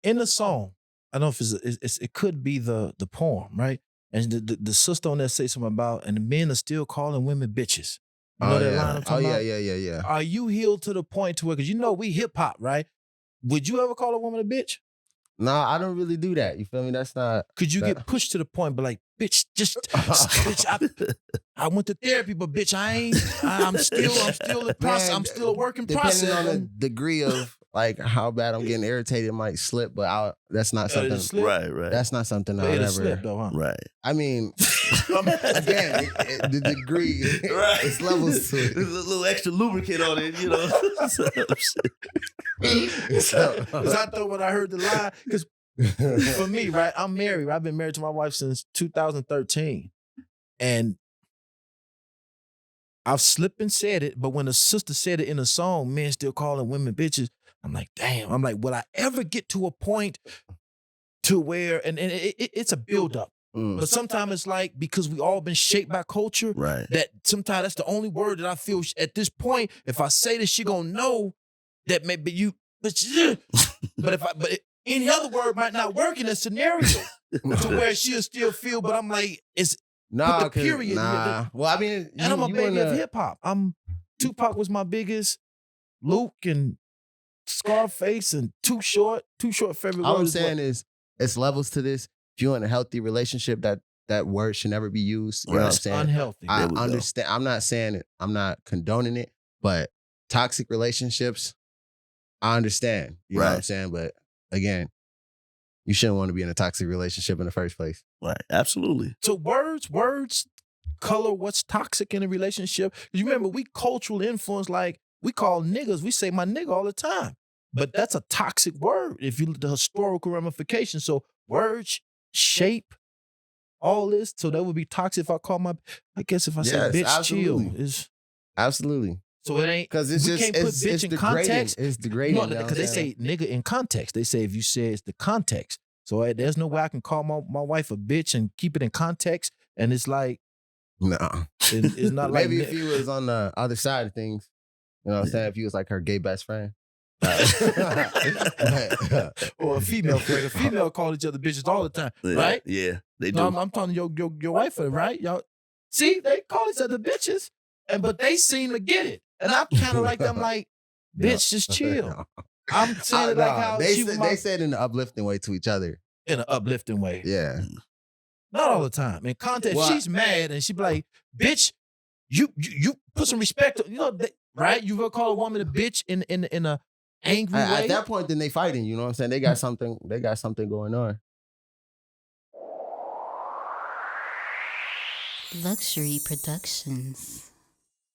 in the song, I don't know if it could be the poem, right? And the sister on there say something about, and the men are still calling women bitches. You know that line I'm talking about? Yeah. Are you healed to the point to where, because you know we hip hop, right? Would you ever call a woman a bitch? No, I don't really do that. You feel me? That's not. Could you get pushed to the point, but like, bitch, bitch, I went to therapy, but bitch, I'm still a process. I'm still a work in process. Depending on the degree of like how bad I'm getting irritated, it might slip, but that's not something. Right. That's not something I would ever. Slip though, huh? Right. I mean, again, the degree, it's levels to it. There's a little extra lubricant on it, you know. So I thought when I heard the line, because for me, right, I'm married. I've been married to my wife since 2013, and I've slipped and said it. But when the sister said it in a song, men still calling women bitches. I'm like, damn. I'm like, will I ever get to a point to where, and it's a buildup. But sometimes it's like, because we all been shaped by culture, right, that sometimes that's the only word that I feel at this point, if I say this, she gonna know that maybe you, but any other word might not work in a scenario to where she'll still feel, but I'm like, it's put the period. Well, I mean, and I'm a baby of hip hop. Tupac was my biggest, Luke and Scarface and Too Short favorite words. All I'm saying is, it's levels to this. If you're in a healthy relationship, that word should never be used. You know what I'm saying? Unhealthy. I understand. I'm not saying it. I'm not condoning it. But toxic relationships, I understand. You know what I'm saying? But again, you shouldn't want to be in a toxic relationship in the first place. Right. Absolutely. So words color what's toxic in a relationship. You remember, we cultural influence, like we call niggas, we say my nigga all the time. But that's a toxic word if you look at the historical ramifications. So words shape all this. So that would be toxic if I call I guess if I say bitch, absolutely. chill. Absolutely. So it ain't, because it's we just, can't put bitch in context. It's degrading. Because they say nigga in context. They say if you say it's the context. So there's no way I can call my wife a bitch and keep it in context. And it's like, no, it's not like. Maybe if he was on the other side of things, you know what I'm saying? If he was like her gay best friend. Or a female friend. A female call each other bitches all the time, right? Yeah, they do. No, I'm talking your wife, right? Y'all see, they call each other bitches, but they seem to get it. And I'm kind of like, I'm like, bitch, just chill. I'm saying it like how they said in an uplifting way to each other. In an uplifting way. Yeah. Not all the time. In context, she's mad and she be like, bitch, you put some respect, right? You will call a woman a bitch in a angry way. At that point, then they fighting, you know what I'm saying? They got something going on. Luxury Productions.